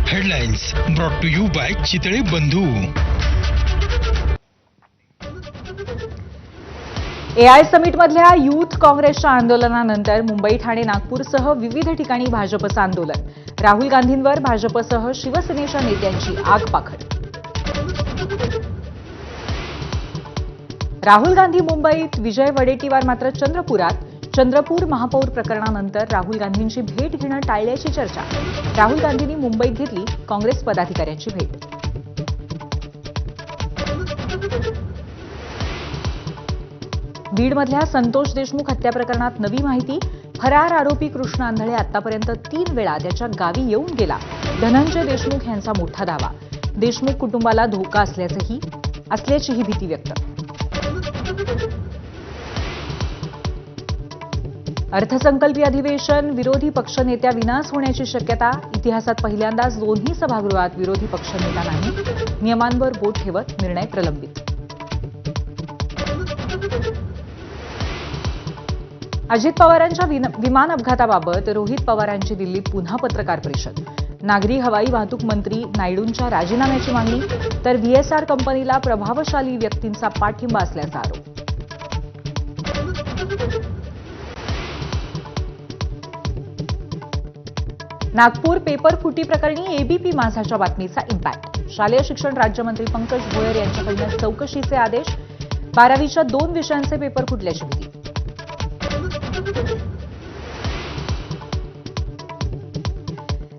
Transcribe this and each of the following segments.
Headlines brought to you by Chitale Bandhu. AI समिटमधल्या youth काँग्रेसच्या आंदोलनानंतर मुंबई, ठाणे, नागपूरसह विविध ठिकाणी भाजपचं आंदोलन. राहुल गांधींवर भाजपसह शिवसेनेच्या नेत्यांची आगपाखड. राहुल गांधी मुंबईत, विजय वडेट्टीवार मात्र चंद्रपुरात. चंद्रपूर महापौर प्रकरणानंतर राहुल गांधींची भेट घेणं टाळल्याची चर्चा. राहुल गांधींनी मुंबईत घेतली काँग्रेस पदाधिकाऱ्यांची भेट. बीडमधल्या संतोष देशमुख हत्या प्रकरणात नवी माहिती. फरार आरोपी कृष्ण आंधळे आतापर्यंत 3 वेळा त्याच्या गावी येऊन गेला. धनंजय देशमुख यांचा मोठा दावा. देशमुख कुटुंबाला धोका असल्याचीही भीती व्यक्त. अर्थसंकल्पीय अधिवेशन, विरोधी पक्षनेत्या विनाश होण्याची शक्यता. इतिहासात पहिल्यांदाच दोन्ही सभागृहात विरोधी पक्षनेता नाही. नियमांवर बोट ठेवत निर्णय प्रलंबित. अजित पवारांच्या विमान अपघाताबाबत रोहित पवारांची दिल्लीत पुन्हा पत्रकार परिषद. नागरी हवाई वाहतूक मंत्री नायडूंच्या राजीनाम्याची मागणी, तर व्हीएसआर कंपनीला प्रभावशाली व्यक्तींचा पाठिंबा असल्याचा आरोप. नागपूर पेपर फुटी प्रकरणी एबीपी माझाच्या बातमीचा इम्पॅक्ट. शालेय शिक्षण राज्यमंत्री पंकज भोयर यांच्याकडून चौकशीचे आदेश. 12वीच्या 2 विषयांचे पेपर फुटल्याची भीती.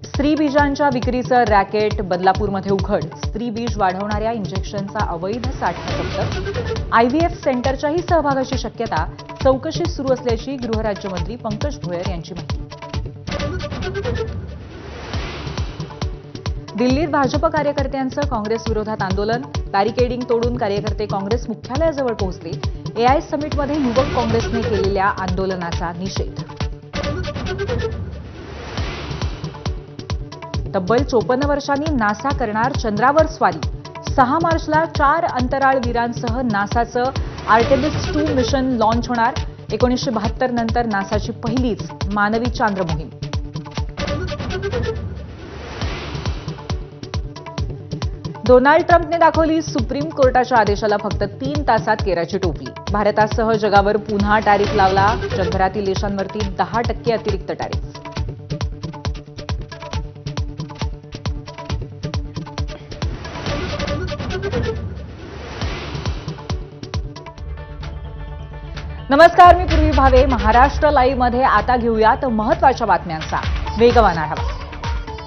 स्त्री बीजांच्या विक्रीचं रॅकेट बदलापूरमध्ये उघड. स्त्री बीज वाढवणाऱ्या इंजेक्शनचा अवैध साठा जप्त. आयव्हीएफ सेंटरच्याही सहभागाची शक्यता. चौकशी सुरू असल्याची गृहराज्यमंत्री पंकज भोयर यांची माहिती. दिल्लीत भाजप कार्यकर्त्यांचं काँग्रेस विरोधात आंदोलन. बॅरिकेडिंग तोडून कार्यकर्ते काँग्रेस मुख्यालयाजवळ पोहोचले. एआय समिटमध्ये युवक काँग्रेसने केलेल्या आंदोलनाचा निषेध. तब्बल 54 वर्षांनी नासा करणार चंद्रावर स्वारी. 6 मार्चला 4 अंतराळवीरांसह नासाचं आर्टेमिस 2 मिशन लॉन्च होणार. 1972 नंतर नासाची पहिलीच मानवी चांद्र मोहीम. डोनाल्ड ट्रम्पने दाखवली सुप्रीम कोर्टाच्या आदेशाला फक्त 3 तासात केराची टोपली. भारतासह जगावर पुन्हा टॅरिफ लावला. जगभरातील देशांवरती 10% अतिरिक्त टॅरिफ. नमस्कार, मी पूर्वी भावे. महाराष्ट्र लाईव्ह मध्ये आता घेऊयात महत्त्वाच्या बातम्यांचा वेगवान आढावा.